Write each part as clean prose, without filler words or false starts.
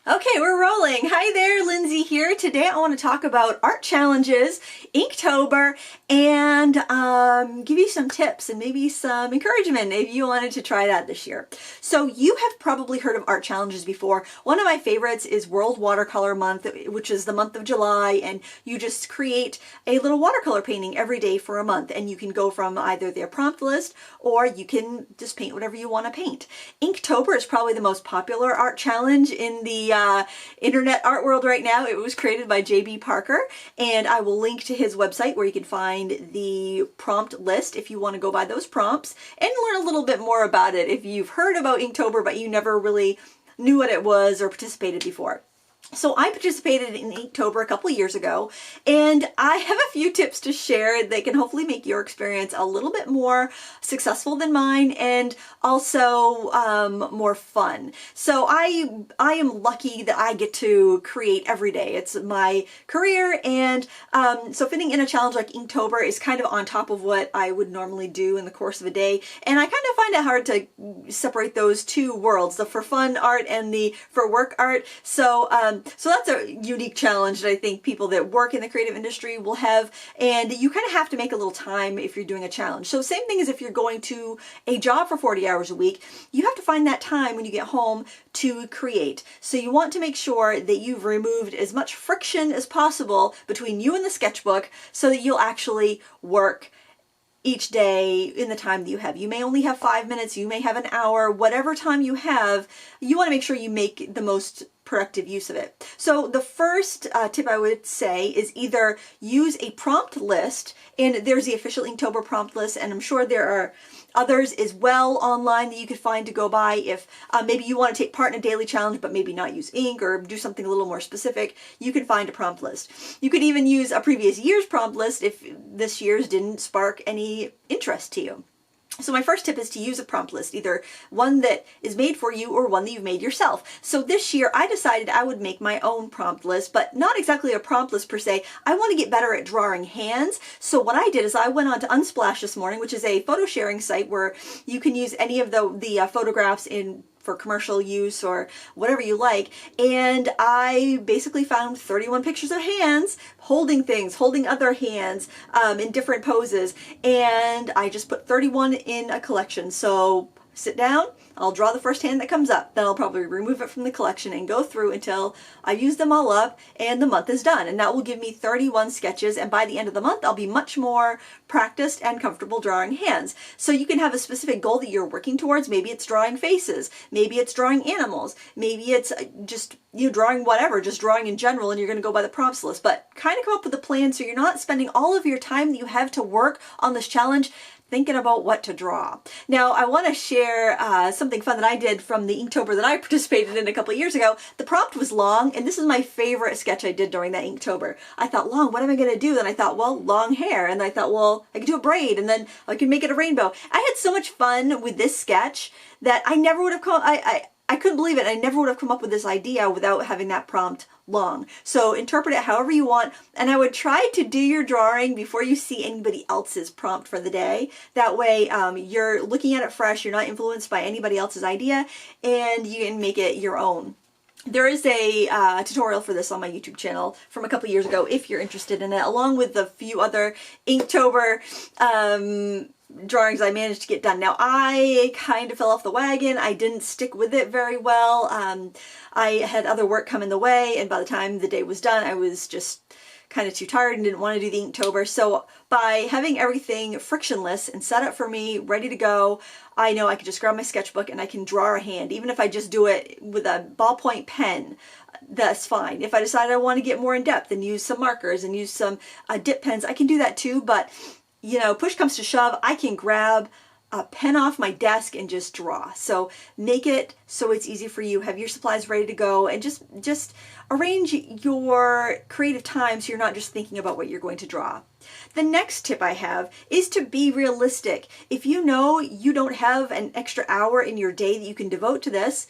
Okay, we're rolling. Hi there, Lindsay here. Today I want to talk about art challenges, Inktober, and give you some tips and maybe some encouragement if you wanted to try that this year. So you have probably heard of art challenges before. One of my favorites is World Watercolor Month, which is the month of July, and you just create a little watercolor painting every day for a month, and you can go from either their prompt list or you can just paint whatever you want to paint. Inktober is probably the most popular art challenge in the internet art world right now. It was created by J.B. Parker, and I will link to his website where you can find the prompt list if you want to go by those prompts and learn a little bit more about it if you've heard about Inktober but you never really knew what it was or participated before. So I participated in Inktober a couple of years ago, and I have a few tips to share that can hopefully make your experience a little bit more successful than mine and also more fun. So I am lucky that I get to create every day. It's my career, and so fitting in a challenge like Inktober is kind of on top of what I would normally do in the course of a day, and I kind of find it hard to separate those two worlds, the for fun art and the for work art. So that's a unique challenge that I think people that work in the creative industry will have, and you kind of have to make a little time if you're doing a challenge. So same thing as if you're going to a job for 40 hours a week, you have to find that time when you get home to create. So you want to make sure that you've removed as much friction as possible between you and the sketchbook so that you'll actually work each day in the time that you have. You may only have 5 minutes, you may have an hour, whatever time you have, you want to make sure you make the most productive use of it. So the first tip I would say is either use a prompt list, and there's the official Inktober prompt list, and I'm sure there are others as well online that you could find to go by if maybe you want to take part in a daily challenge but maybe not use ink or do something a little more specific. You can find a prompt list. You could even use a previous year's prompt list if this year's didn't spark any interest to you. So my first tip is to use a prompt list, either one that is made for you or one that you've made yourself. So this year I decided I would make my own prompt list, but not exactly a prompt list per se. I want to get better at drawing hands. So what I did is I went on to Unsplash this morning, which is a photo sharing site where you can use any of the photographs for commercial use or whatever you like, and I basically found 31 pictures of hands holding things, holding other hands in different poses, and I just put 31 in a collection. So sit down, I'll draw the first hand that comes up, then I'll probably remove it from the collection and go through until I've used them all up and the month is done. And that will give me 31 sketches, and by the end of the month I'll be much more practiced and comfortable drawing hands. So you can have a specific goal that you're working towards. Maybe it's drawing faces, maybe it's drawing animals, maybe it's just drawing whatever, just drawing in general, and you're going to go by the prompts list. But kind of come up with a plan so you're not spending all of your time that you have to work on this challenge thinking about what to draw. Now, I want to share something fun that I did from the Inktober that I participated in a couple of years ago. The prompt was long, and this is my favorite sketch I did during that Inktober. I thought, long, what am I going to do? Then I thought, well, long hair. And I thought, well, I could do a braid, and then I could make it a rainbow. I had so much fun with this sketch that I never would have come, I couldn't believe it. I never would have come up with this idea without having that prompt long. So interpret it however you want, and I would try to do your drawing before you see anybody else's prompt for the day. That way you're looking at it fresh, you're not influenced by anybody else's idea, and you can make it your own. There is a tutorial for this on my YouTube channel from a couple years ago if you're interested in it, along with a few other Inktober drawings I managed to get done. Now, I kind of fell off the wagon. I didn't stick with it very well. I had other work come in the way, and by the time the day was done, I was just kind of too tired and didn't want to do the Inktober. So by having everything frictionless and set up for me, ready to go, I know I can just grab my sketchbook and I can draw a hand. Even if I just do it with a ballpoint pen, that's fine. If I decide I want to get more in depth and use some markers and use some dip pens, I can do that too. But push comes to shove, I can grab a pen off my desk and just draw. So make it so it's easy for you. Have your supplies ready to go, and just arrange your creative time so you're not just thinking about what you're going to draw. The next tip I have is to be realistic. If you know you don't have an extra hour in your day that you can devote to this,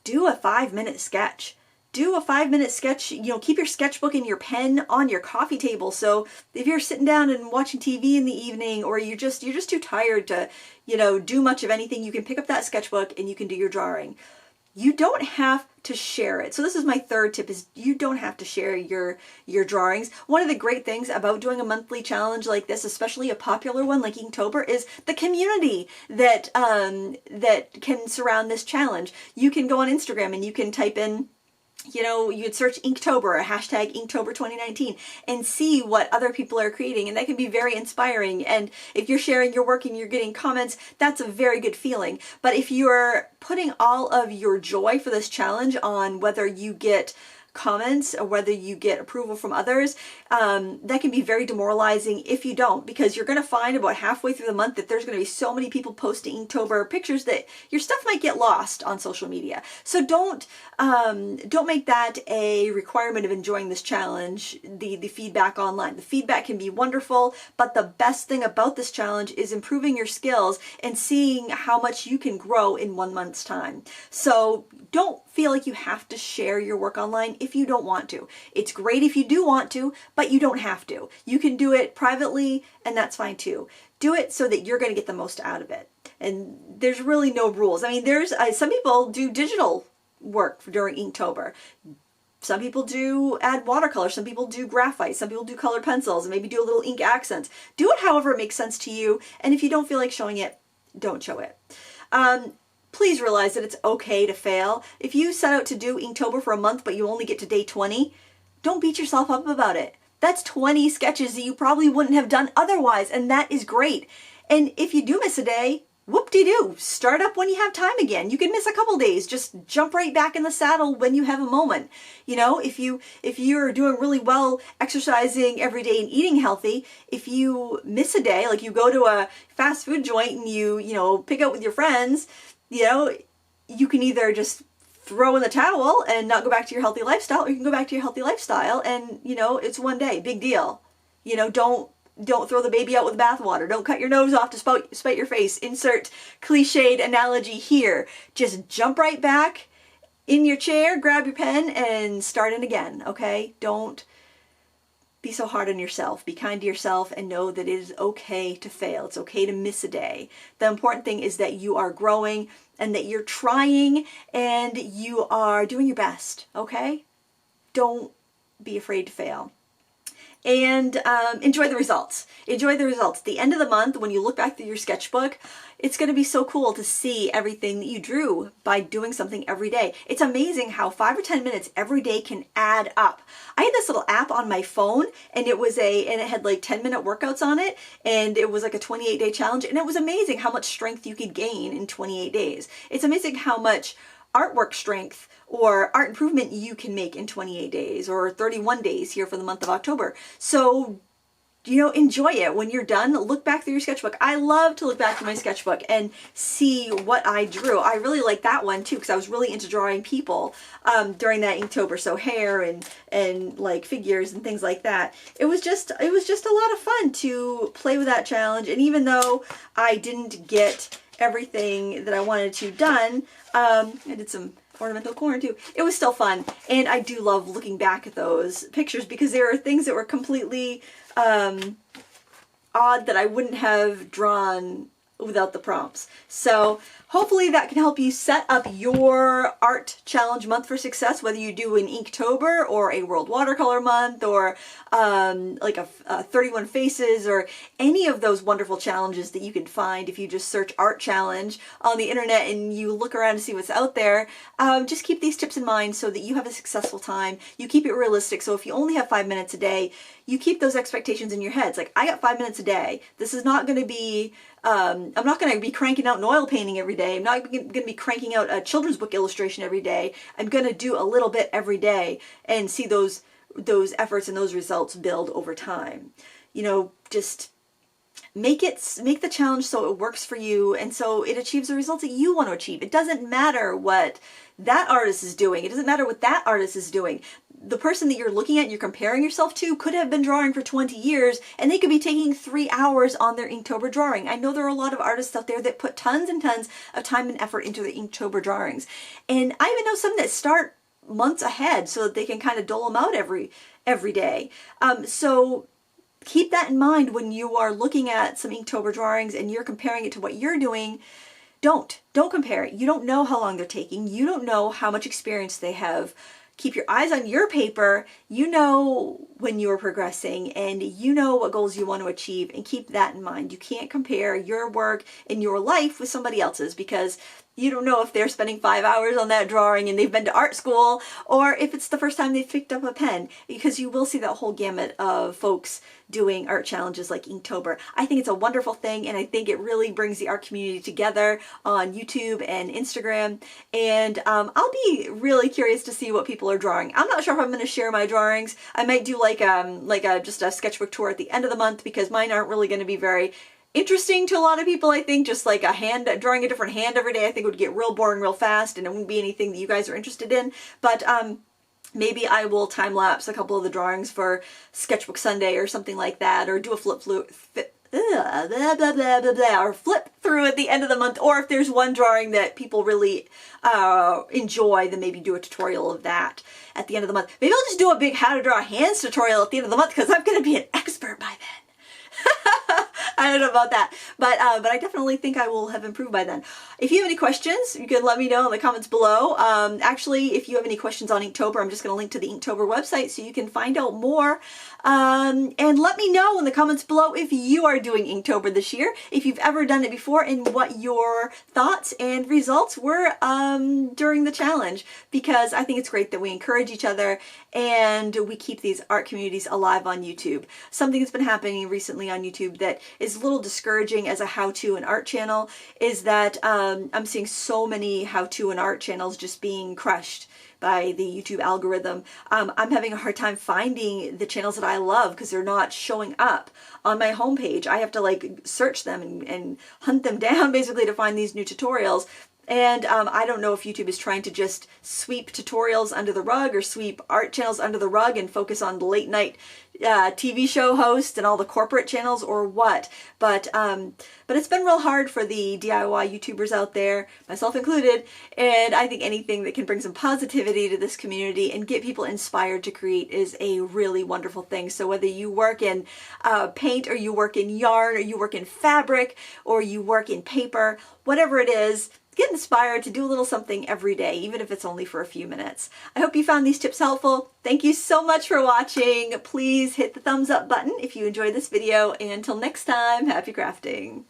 do a 5-minute sketch. Do a 5-minute sketch, keep your sketchbook and your pen on your coffee table. So if you're sitting down and watching TV in the evening, or you're just too tired to, do much of anything, you can pick up that sketchbook and you can do your drawing. you don't have to share it. So this is my third tip, is you don't have to share your drawings. One of the great things about doing a monthly challenge like this, especially a popular one like Inktober, is the community that that can surround this challenge. You can go on Instagram and you can type in, you know, you'd search Inktober, a hashtag Inktober 2019, and see what other people are creating, and that can be very inspiring. And if you're sharing your work and you're getting comments, that's a very good feeling. But if you're putting all of your joy for this challenge on whether you get comments or whether you get approval from others, that can be very demoralizing if you don't, because you're going to find about halfway through the month that there's going to be so many people posting Inktober pictures that your stuff might get lost on social media. So don't make that a requirement of enjoying this challenge, the feedback online. The feedback can be wonderful, but the best thing about this challenge is improving your skills and seeing how much you can grow in 1 month's time. So don't feel like you have to share your work online if you don't want to. It's great if you do want to, but you don't have to. You can do it privately, and that's fine too. Do it so that you're going to get the most out of it. And there's really no rules. I mean, there's some people do digital work during Inktober. Some people do add watercolor, some people do graphite, some people do colored pencils, and maybe do a little ink accents. Do it however it makes sense to you, and if you don't feel like showing it, don't show it. Please realize that it's okay to fail. If you set out to do Inktober for a month but you only get to day 20, don't beat yourself up about it. That's 20 sketches that you probably wouldn't have done otherwise, and that is great. And if you do miss a day, whoop-de-doo, start up when you have time again. You can miss a couple days, just jump right back in the saddle when you have a moment. You know, if you're doing really well exercising every day and eating healthy, if you miss a day, like you go to a fast food joint and you know, pick out with your friends, you know, you can either just throw in the towel and not go back to your healthy lifestyle, or you can go back to your healthy lifestyle and, you know, it's one day, big deal. You know, don't throw the baby out with the bathwater. Don't cut your nose off to spite your face. Insert cliched analogy here. Just jump right back in your chair, grab your pen, and start it again, okay? Don't be so hard on yourself. Be kind to yourself and know that it is okay to fail. It's okay to miss a day. The important thing is that you are growing and that you're trying and you are doing your best, okay? Don't be afraid to fail. And enjoy the results. Enjoy the results. At the end of the month, when you look back through your sketchbook, it's going to be so cool to see everything that you drew by doing something every day. It's amazing how 5 or 10 minutes every day can add up. I had this little app on my phone, and it had like 10-minute workouts on it, and it was like a 28-day challenge, and it was amazing how much strength you could gain in 28 days. It's amazing how much artwork strength or art improvement you can make in 28 days or 31 days here for the month of October. So, you know, enjoy it. When you're done, look back through your sketchbook. I love to look back through my sketchbook and see what I drew. I really like that one too, because I was really into drawing people during that Inktober. So hair and like figures and things like that. It was just a lot of fun to play with that challenge. And even though I didn't get everything that I wanted to done, I did some ornamental corn too. It was still fun, and I do love looking back at those pictures because there are things that were completely odd that I wouldn't have drawn without the prompts. So hopefully that can help you set up your art challenge month for success, whether you do an Inktober or a World Watercolor Month or like a 31 Faces or any of those wonderful challenges that you can find if you just search art challenge on the internet and you look around to see what's out there. Just keep these tips in mind so that you have a successful time. You keep it realistic. So if you only have 5 minutes a day, you keep those expectations in your head. It's like, I got 5 minutes a day. This is not going to be, I'm not going to be cranking out an oil painting every day. I'm not going to be cranking out a children's book illustration every day. I'm going to do a little bit every day and see those efforts and those results build over time. You know, just make the challenge so it works for you and so it achieves the results that you want to achieve. It doesn't matter what that artist is doing. It doesn't matter what that artist is doing. The person that you're looking at and you're comparing yourself to could have been drawing for 20 years and they could be taking 3 hours on their Inktober drawing. I know there are a lot of artists out there that put tons and tons of time and effort into their Inktober drawings. And I even know some that start months ahead so that they can kind of dole them out every day. So keep that in mind when you are looking at some Inktober drawings and you're comparing it to what you're doing. Don't compare. You don't know how long they're taking. You don't know how much experience they have. Keep your eyes on your paper. You know when you're progressing and you know what goals you want to achieve, and keep that in mind. You can't compare your work and your life with somebody else's, because you don't know if they're spending 5 hours on that drawing and they've been to art school, or if it's the first time they've picked up a pen, because you will see that whole gamut of folks doing art challenges like Inktober. I think it's a wonderful thing, and I think it really brings the art community together on YouTube and Instagram. And I'll be really curious to see what people are drawing. I'm not sure if I'm going to share my drawings. I might do like just a sketchbook tour at the end of the month, because mine aren't really going to be very interesting to a lot of people. I think just like drawing a different hand every day, I think would get real boring real fast, and it wouldn't be anything that you guys are interested in. But maybe I will time lapse a couple of the drawings for Sketchbook Sunday or something like that, or do a flip through at the end of the month. Or if there's one drawing that people really enjoy, then maybe do a tutorial of that at the end of the month. Maybe I'll just do a big how to draw hands tutorial at the end of the month, because I'm going to be an expert by then. I don't know about that, but I definitely think I will have improved by then. If you have any questions, you can let me know in the comments below. Actually, if you have any questions on Inktober, I'm just going to link to the Inktober website so you can find out more. And let me know in the comments below if you are doing Inktober this year, if you've ever done it before, and what your thoughts and results were during the challenge, because I think it's great that we encourage each other and we keep these art communities alive on YouTube. Something that's been happening recently on YouTube that is a little discouraging as a how-to and art channel is that I'm seeing so many how-to and art channels just being crushed by the YouTube algorithm. I'm having a hard time finding the channels that I love because they're not showing up on my homepage. I have to like search them and hunt them down basically to find these new tutorials. And I don't know if YouTube is trying to just sweep tutorials under the rug or sweep art channels under the rug and focus on the late night TV show hosts and all the corporate channels, or what. But it's been real hard for the DIY YouTubers out there, myself included, and I think anything that can bring some positivity to this community and get people inspired to create is a really wonderful thing. So whether you work in paint, or you work in yarn, or you work in fabric, or you work in paper, whatever it is, get inspired to do a little something every day, even if it's only for a few minutes. I hope you found these tips helpful. Thank you so much for watching. Please hit the thumbs up button if you enjoyed this video, and until next time, happy crafting.